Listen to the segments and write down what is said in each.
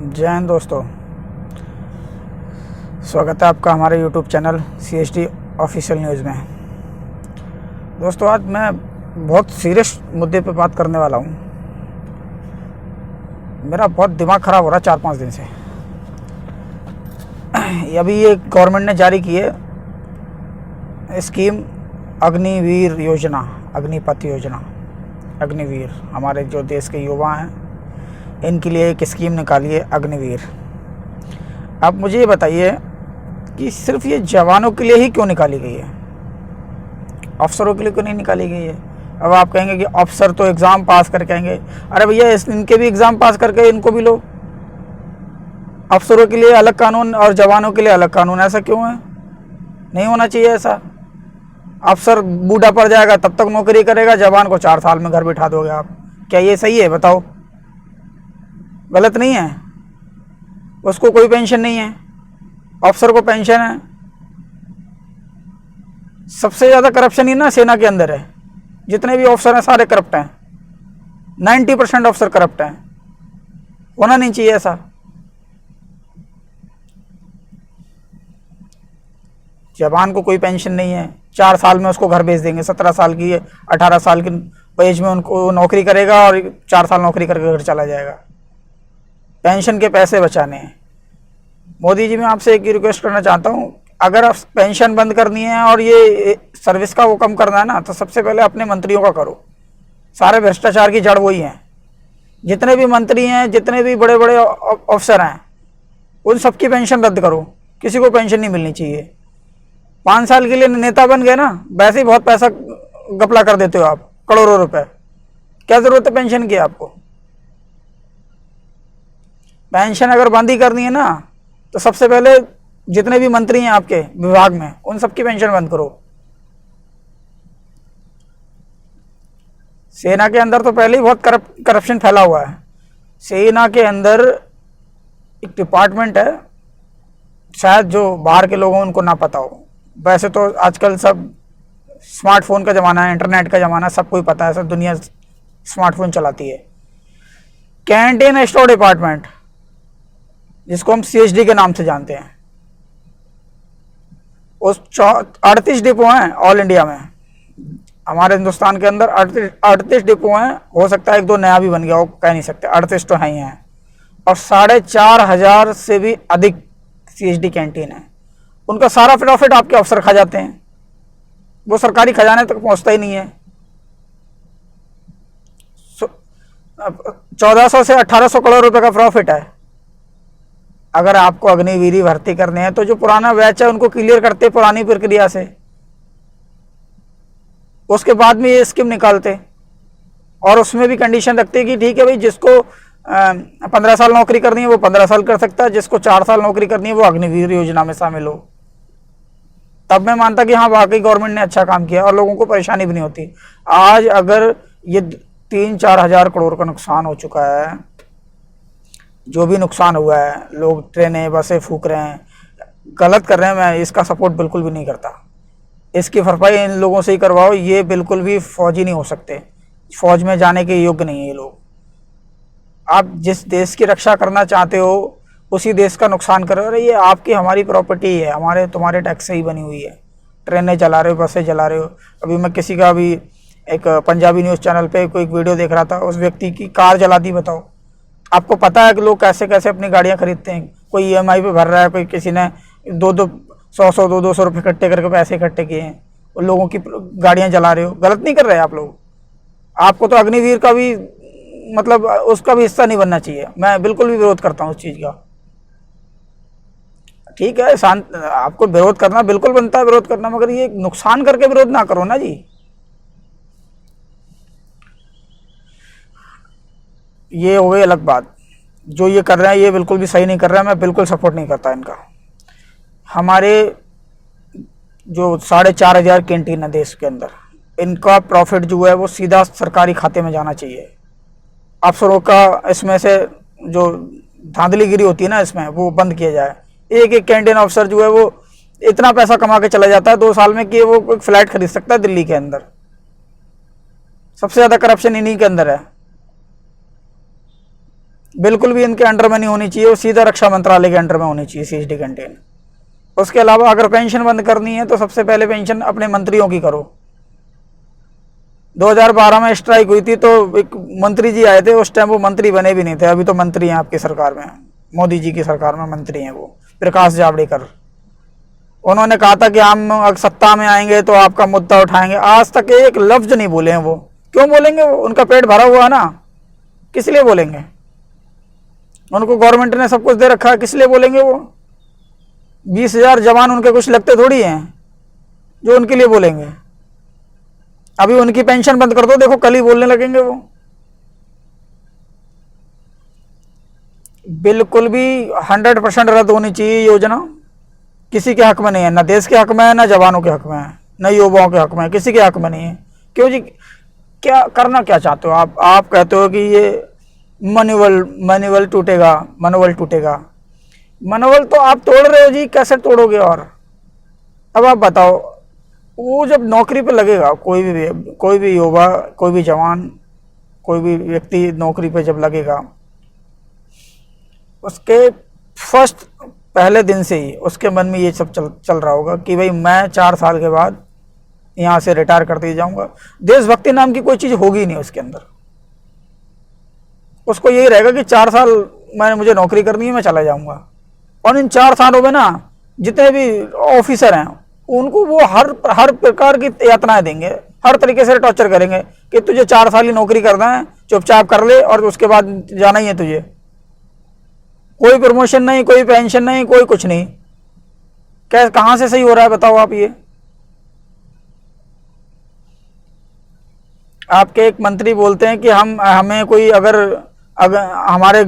जय हिंद दोस्तों, स्वागत है आपका हमारे YouTube channel CSD official news में। दोस्तों, आज मैं बहुत सीरियस मुद्दे पे बात करने वाला हूँ। मेरा बहुत दिमाग ख़राब हो रहा है 4-5 दिन से। अभी ये गवर्नमेंट ने जारी की है स्कीम अग्निवीर योजना, अग्निपथ योजना। अग्निवीर हमारे जो देश के युवा हैं इनके लिए एक स्कीम निकाली है अग्निवीर। आप मुझे ये बताइए कि सिर्फ ये जवानों के लिए ही क्यों निकाली गई है, अफसरों के लिए क्यों नहीं निकाली गई है। अब आप कहेंगे कि अफसर तो एग्ज़ाम पास करके आएंगे। अरे भैया, इनके भी एग्ज़ाम पास करके इनको भी लो। अफसरों के लिए अलग कानून और जवानों के लिए अलग कानून, ऐसा क्यों है? नहीं होना चाहिए ऐसा। अफसर बूढ़ा पड़ जाएगा तब तक नौकरी करेगा, जवान को 4 साल में घर बिठा दोगे आप। क्या ये सही है? बताओ, गलत नहीं है? उसको कोई पेंशन नहीं है, अफसर को पेंशन है। सबसे ज़्यादा करप्शन ही ना सेना के अंदर है। जितने भी अफसर हैं सारे करप्ट हैं, 90% अफसर करप्ट हैं। होना नहीं चाहिए ऐसा। जवान को कोई पेंशन नहीं है, 4 साल में उसको घर भेज देंगे। 17 साल की 18 साल की एज में उनको नौकरी करेगा और 4 साल नौकरी करके घर चला जाएगा। पेंशन के पैसे बचाने हैं। मोदी जी, मैं आपसे एक ही रिक्वेस्ट करना चाहता हूँ, अगर आप पेंशन बंद करनी है और ये सर्विस का वो कम करना है ना, तो सबसे पहले अपने मंत्रियों का करो। सारे भ्रष्टाचार की जड़ वही है। जितने भी मंत्री हैं, जितने भी बड़े बड़े अफसर हैं, उन सबकी पेंशन रद्द करो। किसी को पेंशन नहीं मिलनी चाहिए। 5 साल के लिए नेता बन गए ना, वैसे ही बहुत पैसा घपला कर देते हो आप, करोड़ों रुपए। क्या जरूरत है पेंशन की आपको? पेंशन अगर बंद ही करनी है ना, तो सबसे पहले जितने भी मंत्री हैं आपके विभाग में, उन सबकी पेंशन बंद करो। सेना के अंदर तो पहले ही बहुत करप्शन फैला हुआ है। सेना के अंदर एक डिपार्टमेंट है, शायद जो बाहर के लोगों उनको ना पता हो। वैसे तो आजकल सब स्मार्टफोन का ज़माना है, इंटरनेट का ज़माना है, सबको ही पता है, सब दुनिया स्मार्टफोन चलाती है। कैंटीन स्टोर डिपार्टमेंट, जिसको हम CSD के नाम से जानते हैं, उस 38 डिपो हैं ऑल इंडिया में। हमारे हिंदुस्तान के अंदर 38 डिपो हैं। हो सकता है 1-2 नया भी बन गया हो, कह नहीं सकते। 38 तो हैं ही हैं। और 4,500 से भी अधिक CSD कैंटीन है। उनका सारा प्रॉफिट आपके अफसर खा जाते हैं। वो सरकारी खजाने तक पहुंचता ही नहीं है। 1400 से 1800 करोड़ रुपए का प्रॉफिट है। अगर आपको अग्निवीर भर्ती करने हैं तो जो पुराना बैच है उनको क्लियर करते पुरानी प्रक्रिया से, उसके बाद में ये स्कीम निकालते। और उसमें भी कंडीशन रखते कि ठीक है भाई, जिसको 15 साल नौकरी करनी है वो 15 साल कर सकता है, जिसको 4 साल नौकरी करनी है वो अग्निवीर योजना में शामिल हो। तब मैं मानता कि हाँ, वाकई गवर्नमेंट ने अच्छा काम किया और लोगों को परेशानी भी नहीं होती। आज अगर ये 3-4 हज़ार करोड़ का नुकसान हो चुका है, जो भी नुकसान हुआ है, लोग ट्रेनें बसें फूक रहे हैं, गलत कर रहे हैं, मैं इसका सपोर्ट बिल्कुल भी नहीं करता। इसकी भरपाई इन लोगों से ही करवाओ। ये बिल्कुल भी फौजी नहीं हो सकते, फौज में जाने के योग्य नहीं है ये लोग। आप जिस देश की रक्षा करना चाहते हो उसी देश का नुकसान कर रहे हो। अरे ये आपकी हमारी प्रॉपर्टी है, हमारे तुम्हारे टैक्स से ही बनी हुई है। ट्रेनें चला रहे हो, बसें चला रहे हो। अभी मैं किसी का भी एक पंजाबी न्यूज़ चैनल पे कोई वीडियो देख रहा था, उस व्यक्ति की कार जला दी। बताओ, आपको पता है कि लोग कैसे कैसे अपनी गाड़ियां खरीदते हैं। कोई EMI पे भर रहा है, कोई किसी ने 200 रुपये इकट्ठे करके पैसे इकट्ठे किए हैं, उन लोगों की गाड़ियां जला रहे हो। गलत नहीं कर रहे आप लोग। आपको तो अग्निवीर का भी मतलब उसका भी हिस्सा नहीं बनना चाहिए। मैं बिल्कुल भी विरोध करता हूँ उस चीज़ का। ठीक है, शांत, आपको विरोध करना बिल्कुल बनता है, विरोध करना, मगर ये नुकसान करके विरोध ना करो ना जी। ये हो गई अलग बात। जो ये कर रहे हैं ये बिल्कुल भी सही नहीं कर रहा है, मैं बिल्कुल सपोर्ट नहीं करता इनका। हमारे जो 4,500 कैंटीन है देश के अंदर, इनका प्रॉफिट जो है वो सीधा सरकारी खाते में जाना चाहिए। अफसरों का इसमें से जो धांधलीगिरी होती है ना, इसमें वो बंद किया जाए। एक एक कैंटीन अफसर जो है वो इतना पैसा कमा के चला जाता है 2 साल में कि वो एक फ्लैट खरीद सकता है दिल्ली के अंदर। सबसे ज़्यादा करप्शन इन्हीं के अंदर है। बिल्कुल भी इनके अंडर में नहीं होनी चाहिए, वो सीधा रक्षा मंत्रालय के अंडर में होनी चाहिए सीएसडी कैंटीन। उसके अलावा अगर पेंशन बंद करनी है तो सबसे पहले पेंशन अपने मंत्रियों की करो। 2012 में स्ट्राइक हुई थी तो एक मंत्री जी आए थे, उस टाइम वो मंत्री बने भी नहीं थे, अभी तो मंत्री हैं आपकी सरकार में, मोदी जी की सरकार में मंत्री हैं वो, प्रकाश जावड़ेकर। उन्होंने कहा था कि हम अगर सत्ता में आएंगे तो आपका मुद्दा उठाएंगे, आज तक एक लफ्ज नहीं बोले हैं वो। क्यों बोलेंगे? वो उनका पेट भरा हुआ है ना, किस लिए बोलेंगे? उनको गवर्नमेंट ने सब कुछ दे रखा है, किस लिए बोलेंगे वो? 20,000 जवान उनके कुछ लगते थोड़ी हैं जो उनके लिए बोलेंगे। अभी उनकी पेंशन बंद कर दो, देखो कल ही बोलने लगेंगे वो। बिल्कुल भी 100% रद्द होनी चाहिए योजना, किसी के हक में नहीं है, ना देश के हक में है, ना जवानों के हक में है, ना युवाओं के हक में है, किसी के हक में नहीं है। क्यों जी? क्या करना क्या चाहते हो आप कहते हो कि ये मनोबल टूटेगा, मनोबल टूटेगा। मनोबल तो आप तोड़ रहे हो जी, कैसे तोड़ोगे? और अब आप बताओ, वो जब नौकरी पे लगेगा कोई भी युवा, कोई भी जवान, कोई भी व्यक्ति नौकरी पे जब लगेगा, उसके फर्स्ट पहले दिन से ही उसके मन में ये सब चल रहा होगा कि भाई मैं 4 साल के बाद यहाँ से रिटायर करते जाऊंगा। देशभक्ति नाम की कोई चीज़ होगी नहीं उसके अंदर। उसको यही रहेगा कि 4 साल मुझे नौकरी करनी है, मैं चला जाऊंगा। और इन 4 सालों में ना जितने भी ऑफिसर हैं उनको वो हर प्रकार की यातनाएं देंगे, हर तरीके से टॉर्चर करेंगे कि तुझे 4 साल ही नौकरी करना है, चुपचाप कर ले और उसके बाद जाना ही है तुझे। कोई प्रमोशन नहीं, कोई पेंशन नहीं, कोई कुछ नहीं। कहां से सही हो रहा है बताओ आप? ये आपके एक मंत्री बोलते हैं कि हमें कोई अगर हमारे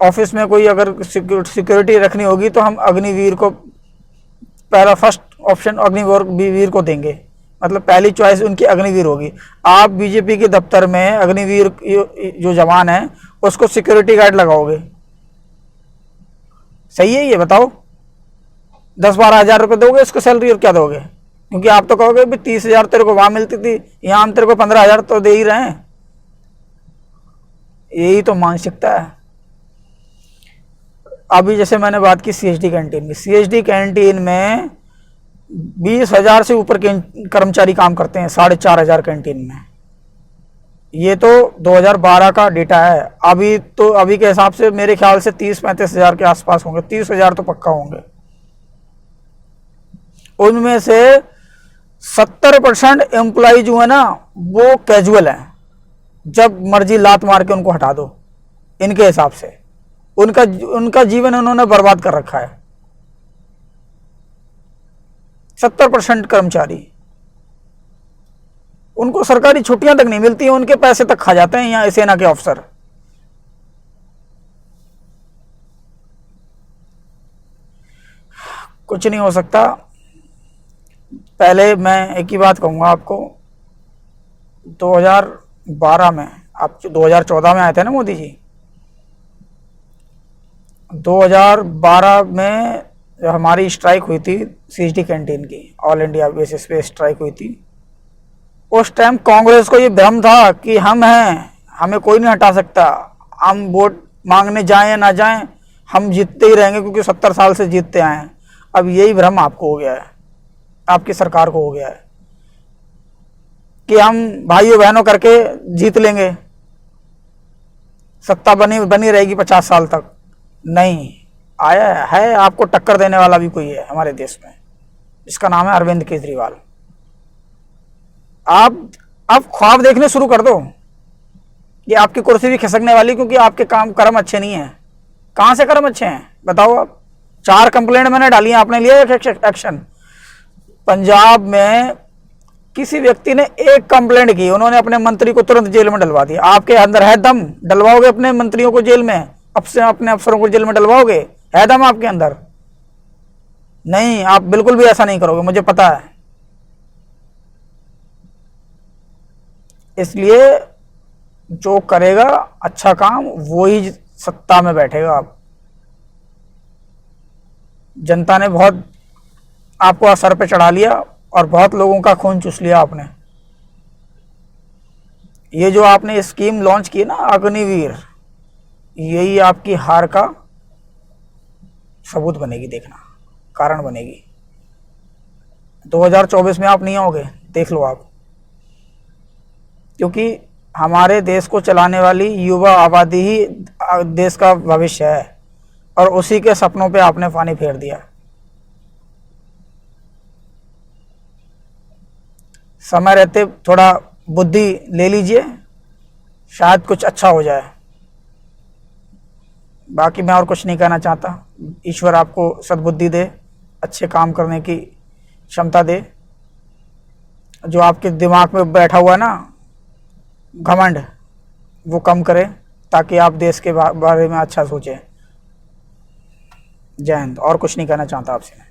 ऑफिस में कोई अगर सिक्योरिटी रखनी होगी तो हम अग्निवीर को पहला फर्स्ट ऑप्शन अग्निवीर को देंगे, मतलब पहली चॉइस उनकी अग्निवीर होगी। आप बीजेपी के दफ्तर में अग्निवीर जो जवान है उसको सिक्योरिटी गार्ड लगाओगे, सही है ये बताओ? 10-12 हज़ार रुपये दोगे उसको सैलरी, और क्या दोगे? क्योंकि आप तो कहोगे भी 30,000 तेरे को वहां मिलती थी, यहां हम तेरे को 15,000 तो दे ही रहे हैं। यही तो मानसिकता है। अभी जैसे मैंने बात की सीएसडी कैंटीन की, सीएसडी कैंटीन में 20,000 से ऊपर के कर्मचारी काम करते हैं, 4,500 कैंटीन में। ये तो 2012 का डेटा है। अभी के हिसाब से मेरे ख्याल से 30-35 हज़ार के आसपास होंगे, 30,000 तो पक्का होंगे। उनमें से 70% एम्प्लॉय जो है ना वो कैजुअल है, जब मर्जी लात मार के उनको हटा दो। इनके हिसाब से उनका जीवन उन्होंने बर्बाद कर रखा है। 70% कर्मचारी, उनको सरकारी छुट्टियां तक नहीं मिलती हैं, उनके पैसे तक खा जाते हैं यहाँ सेना के अफसर। कुछ नहीं हो सकता। पहले मैं एक ही बात कहूंगा आपको, 2012 में, आप 2014 में आए थे ना मोदी जी, 2012 में जब हमारी स्ट्राइक हुई थी सीएसडी कैंटीन की, ऑल इंडिया बेसिस पे स्ट्राइक हुई थी, उस टाइम कांग्रेस को ये भ्रम था कि हम हैं, हमें कोई नहीं हटा सकता, हम वोट मांगने जाएं या ना जाएं हम जीतते ही रहेंगे क्योंकि 70 साल से जीतते आए हैं। अब यही भ्रम आपको हो गया है, आपकी सरकार को हो गया है कि हम भाइयों बहनों करके जीत लेंगे, सत्ता बनी रहेगी 50 साल तक। नहीं, आया है आपको टक्कर देने वाला भी कोई है हमारे देश में, इसका नाम है अरविंद केजरीवाल। आप ख्वाब देखने शुरू कर दो कि आपकी कुर्सी भी खिसकने वाली, क्योंकि आपके कर्म अच्छे नहीं है। कहां से कर्म अच्छे हैं बताओ आप? 4 कंप्लेंट मैंने डाली है, आपने लिया एक्शन? पंजाब में किसी व्यक्ति ने 1 कंप्लेंट की, उन्होंने अपने मंत्री को तुरंत जेल में डलवा दिया। आपके अंदर है दम? डलवाओगे अपने मंत्रियों को जेल में, अपने अफसरों को जेल में डलवाओगे? है दम आपके अंदर? नहीं, आप बिल्कुल भी ऐसा नहीं करोगे, मुझे पता है। इसलिए जो करेगा अच्छा काम वो ही सत्ता में बैठेगा। आप जनता ने बहुत आपको सर पे चढ़ा लिया और बहुत लोगों का खून चूस लिया आपने। ये जो आपने स्कीम लॉन्च की ना अग्निवीर, यही आपकी हार का सबूत बनेगी, देखना, कारण बनेगी। 2024 में आप नहीं आओगे, देख लो आप, क्योंकि हमारे देश को चलाने वाली युवा आबादी ही देश का भविष्य है, और उसी के सपनों पे आपने पानी फेर दिया। समय रहते थोड़ा बुद्धि ले लीजिए, शायद कुछ अच्छा हो जाए। बाकी मैं और कुछ नहीं कहना चाहता। ईश्वर आपको सद्बुद्धि दे, अच्छे काम करने की क्षमता दे। जो आपके दिमाग में बैठा हुआ है ना घमंड, वो कम करे, ताकि आप देश के बारे में अच्छा सोचें। जय हिंद। और कुछ नहीं कहना चाहता आपसे।